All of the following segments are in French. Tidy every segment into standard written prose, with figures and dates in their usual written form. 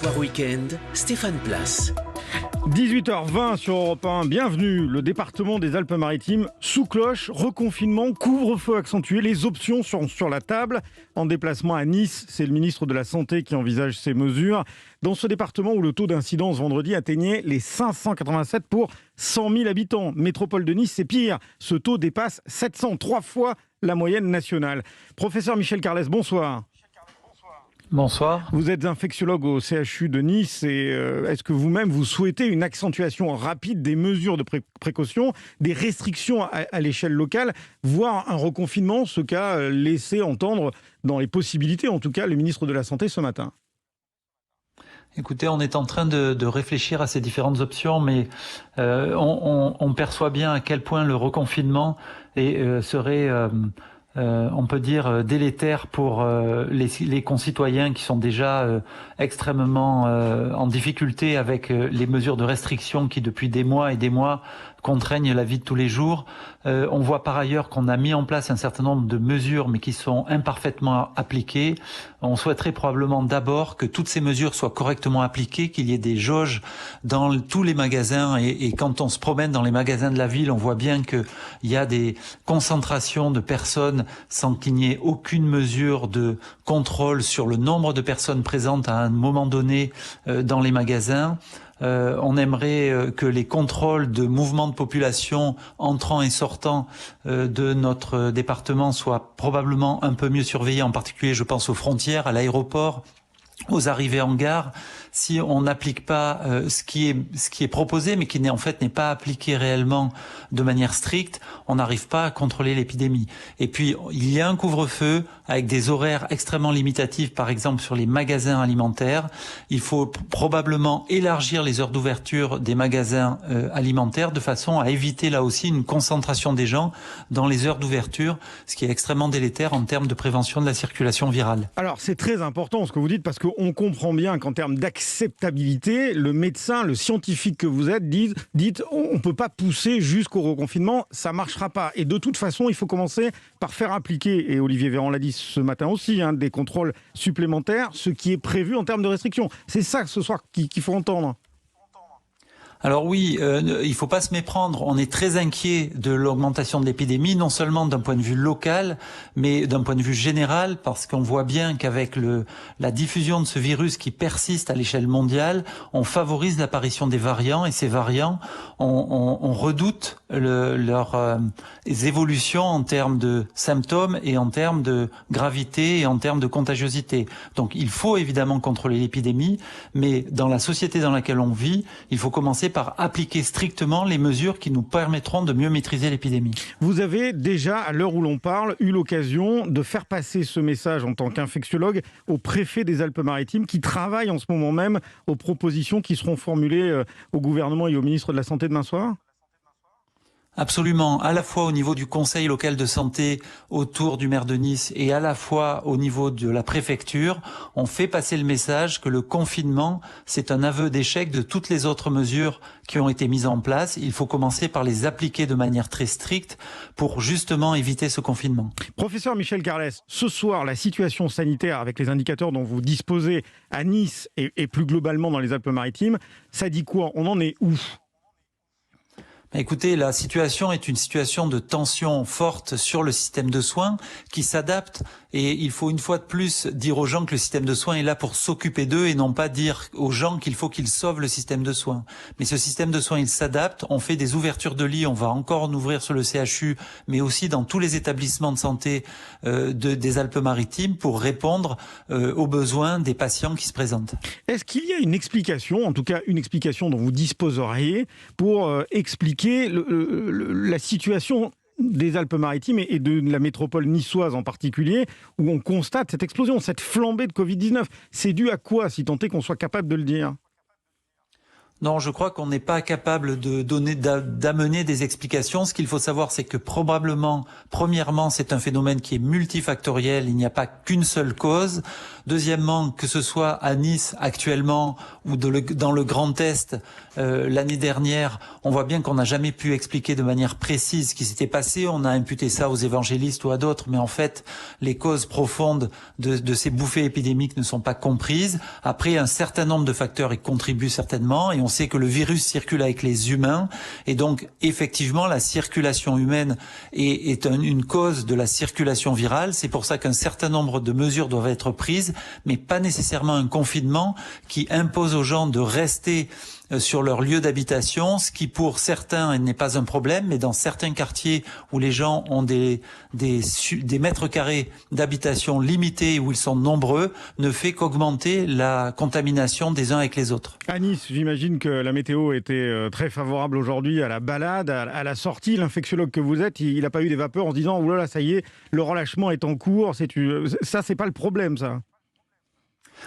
Soir Week-end, Stéphane Place. 18h20 sur Europe 1, bienvenue. Le département des Alpes-Maritimes sous cloche, reconfinement, couvre-feu accentué, les options sont sur la table. En déplacement à Nice, c'est le ministre de la Santé qui envisage ces mesures. Dans ce département où le taux d'incidence vendredi atteignait les 587 pour 100 000 habitants. Métropole de Nice, c'est pire. Ce taux dépasse 703 fois la moyenne nationale. Professeur Michel Carles, bonsoir. Bonsoir. Vous êtes infectiologue au CHU de Nice et est-ce que vous-même vous souhaitez une accentuation rapide des mesures de précaution, des restrictions à l'échelle locale, voire un reconfinement, ce qu'a laissé entendre dans les possibilités, en tout cas, le ministre de la Santé ce matin? Écoutez, on est en train de réfléchir à ces différentes options, mais on perçoit bien à quel point le reconfinement serait... on peut dire délétère pour les concitoyens qui sont déjà extrêmement en difficulté avec les mesures de restriction qui depuis des mois et des mois contraignent la vie de tous les jours. On voit par ailleurs qu'on a mis en place un certain nombre de mesures mais qui sont imparfaitement appliquées. On souhaiterait probablement d'abord que toutes ces mesures soient correctement appliquées, qu'il y ait des jauges dans tous les magasins et quand on se promène dans les magasins de la ville, on voit bien qu'il y a des concentrations de personnes sans qu'il n'y ait aucune mesure de contrôle sur le nombre de personnes présentes à un moment donné dans les magasins. On aimerait que les contrôles de mouvements de population entrant et sortant de notre département soient probablement un peu mieux surveillés, en particulier je pense aux frontières, à l'aéroport, aux arrivées en gare. Si on n'applique pas ce qui est proposé, mais qui n'est pas appliqué réellement de manière stricte, on n'arrive pas à contrôler l'épidémie. Et puis il y a un couvre-feu avec des horaires extrêmement limitatifs, par exemple sur les magasins alimentaires. Il faut probablement élargir les heures d'ouverture des magasins alimentaires de façon à éviter là aussi une concentration des gens dans les heures d'ouverture, ce qui est extrêmement délétère en termes de prévention de la circulation virale. Alors c'est très important ce que vous dites parce qu'on comprend bien qu'en termes d'acceptabilité, le médecin, le scientifique que vous êtes dit on ne peut pas pousser jusqu'au reconfinement, ça ne marchera pas. Et de toute façon, il faut commencer par faire appliquer, et Olivier Véran l'a dit ce matin aussi, des contrôles supplémentaires, ce qui est prévu en termes de restrictions. C'est ça ce soir qu'il faut entendre. Alors oui, il faut pas se méprendre. On est très inquiet de l'augmentation de l'épidémie, non seulement d'un point de vue local, mais d'un point de vue général, parce qu'on voit bien qu'avec la diffusion de ce virus qui persiste à l'échelle mondiale, on favorise l'apparition des variants, et ces variants, on redoute leurs évolutions en termes de symptômes et en termes de gravité et en termes de contagiosité. Donc il faut évidemment contrôler l'épidémie, mais dans la société dans laquelle on vit, il faut commencer par appliquer strictement les mesures qui nous permettront de mieux maîtriser l'épidémie. Vous avez déjà, à l'heure où l'on parle, eu l'occasion de faire passer ce message en tant qu'infectiologue au préfet des Alpes-Maritimes qui travaille en ce moment même aux propositions qui seront formulées au gouvernement et au ministre de la Santé demain soir ? Absolument, à la fois au niveau du conseil local de santé autour du maire de Nice et à la fois au niveau de la préfecture, on fait passer le message que le confinement, c'est un aveu d'échec de toutes les autres mesures qui ont été mises en place. Il faut commencer par les appliquer de manière très stricte pour justement éviter ce confinement. Professeur Michel Carles, ce soir, la situation sanitaire avec les indicateurs dont vous disposez à Nice et plus globalement dans les Alpes-Maritimes, ça dit quoi? On en est où? Écoutez, la situation est une situation de tension forte sur le système de soins qui s'adapte et il faut une fois de plus dire aux gens que le système de soins est là pour s'occuper d'eux et non pas dire aux gens qu'il faut qu'ils sauvent le système de soins. Mais ce système de soins, il s'adapte, on fait des ouvertures de lits, on va encore en ouvrir sur le CHU, mais aussi dans tous les établissements de santé des Alpes-Maritimes pour répondre aux besoins des patients qui se présentent. Est-ce qu'il y a une explication, en tout cas une explication dont vous disposeriez pour expliquer la situation des Alpes-Maritimes et de la métropole niçoise en particulier, où on constate cette explosion, cette flambée de Covid-19. C'est dû à quoi, si tant est qu'on soit capable de le dire ? Non, je crois qu'on n'est pas capable d'amener des explications. Ce qu'il faut savoir, c'est que probablement, premièrement, c'est un phénomène qui est multifactoriel. Il n'y a pas qu'une seule cause. Deuxièmement, que ce soit à Nice actuellement ou dans le Grand Est l'année dernière, on voit bien qu'on n'a jamais pu expliquer de manière précise ce qui s'était passé. On a imputé ça aux évangélistes ou à d'autres, mais en fait, les causes profondes de ces bouffées épidémiques ne sont pas comprises. Après, un certain nombre de facteurs y contribuent certainement, et on sait que le virus circule avec les humains, et donc effectivement la circulation humaine est une cause de la circulation virale. C'est pour ça qu'un certain nombre de mesures doivent être prises, mais pas nécessairement un confinement qui impose aux gens de rester sur leur lieu d'habitation, ce qui pour certains n'est pas un problème, mais dans certains quartiers où les gens ont des mètres carrés d'habitation limités, où ils sont nombreux, ne fait qu'augmenter la contamination des uns avec les autres. À Nice, j'imagine que la météo était très favorable aujourd'hui à la balade, à la sortie. L'infectiologue que vous êtes, il n'a pas eu des vapeurs en se disant « Oulala, ça y est, le relâchement est en cours ». Ça, c'est pas le problème, ça.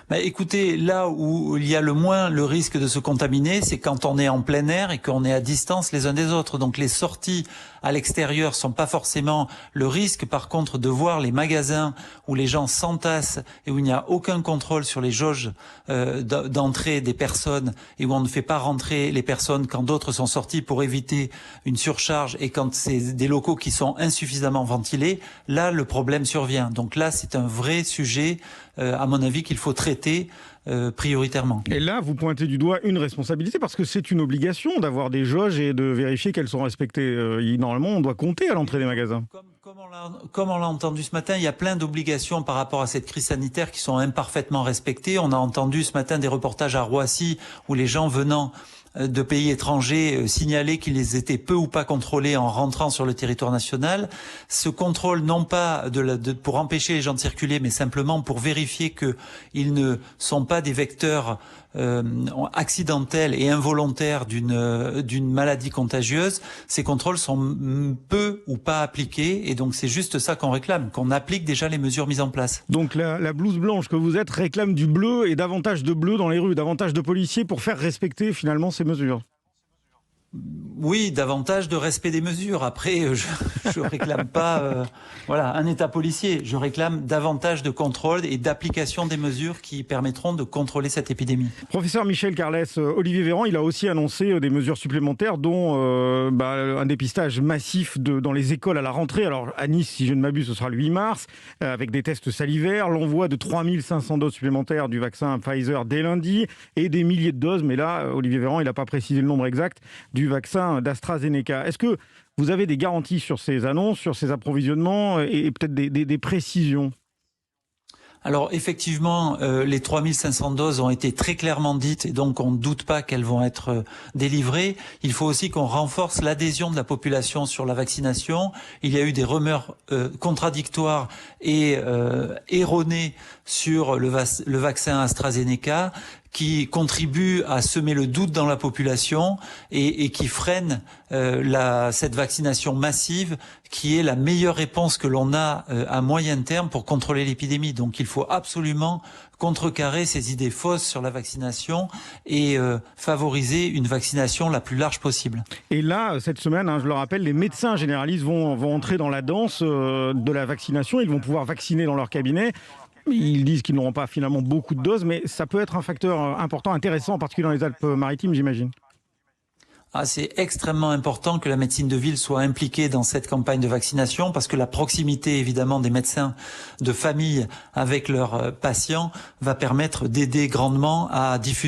Bah, écoutez, là où il y a le moins le risque de se contaminer, c'est quand on est en plein air et qu'on est à distance les uns des autres. Donc les sorties à l'extérieur sont pas forcément le risque. Par contre, de voir les magasins où les gens s'entassent et où il n'y a aucun contrôle sur les jauges d'entrée des personnes et où on ne fait pas rentrer les personnes quand d'autres sont sortis pour éviter une surcharge, et quand c'est des locaux qui sont insuffisamment ventilés, là le problème survient. Donc là, c'est un vrai sujet, à mon avis, qu'il faut traiter prioritairement. Et là, vous pointez du doigt une responsabilité, parce que c'est une obligation d'avoir des jauges et de vérifier qu'elles sont respectées. Normalement, on doit compter à l'entrée des magasins. Comme on l'a entendu ce matin, il y a plein d'obligations par rapport à cette crise sanitaire qui sont imparfaitement respectées. On a entendu ce matin des reportages à Roissy où les gens venant de pays étrangers signalaient qu'ils étaient peu ou pas contrôlés en rentrant sur le territoire national. Ce contrôle, non pas pour empêcher les gens de circuler, mais simplement pour vérifier qu'ils ne sont pas des vecteurs accidentels et involontaires d'une maladie contagieuse. Ces contrôles sont peu ou pas appliqués, et donc c'est juste ça qu'on réclame, qu'on applique déjà les mesures mises en place. Donc la blouse blanche que vous êtes réclame du bleu, et davantage de bleu dans les rues, davantage de policiers pour faire respecter finalement ces mesures. Oui, davantage de respect des mesures. Après, je réclame pas un état policier. Je réclame davantage de contrôle et d'application des mesures qui permettront de contrôler cette épidémie. Professeur Michel Carles, Olivier Véran, il a aussi annoncé des mesures supplémentaires, dont un dépistage massif dans les écoles à la rentrée. Alors à Nice, si je ne m'abuse, ce sera le 8 mars, avec des tests salivaires, l'envoi de 3500 doses supplémentaires du vaccin Pfizer dès lundi, et des milliers de doses, mais là, Olivier Véran, il n'a pas précisé le nombre exact, du vaccin d'AstraZeneca. Est-ce que vous avez des garanties sur ces annonces, sur ces approvisionnements, et peut-être des précisions ? Alors effectivement, les 3500 doses ont été très clairement dites, et donc on ne doute pas qu'elles vont être délivrées. Il faut aussi qu'on renforce l'adhésion de la population sur la vaccination. Il y a eu des rumeurs contradictoires et erronées sur le vaccin AstraZeneca, qui contribue à semer le doute dans la population et qui freine cette vaccination massive, qui est la meilleure réponse que l'on a à moyen terme pour contrôler l'épidémie. Donc il faut absolument contrecarrer ces idées fausses sur la vaccination et favoriser une vaccination la plus large possible. Et là, cette semaine, je le rappelle, les médecins généralistes vont entrer dans la danse de la vaccination. Ils vont pouvoir vacciner dans leur cabinet. Ils disent qu'ils n'auront pas finalement beaucoup de doses, mais ça peut être un facteur important, intéressant, en particulier dans les Alpes-Maritimes, j'imagine. C'est extrêmement important que la médecine de ville soit impliquée dans cette campagne de vaccination, parce que la proximité, évidemment, des médecins de famille avec leurs patients va permettre d'aider grandement à diffuser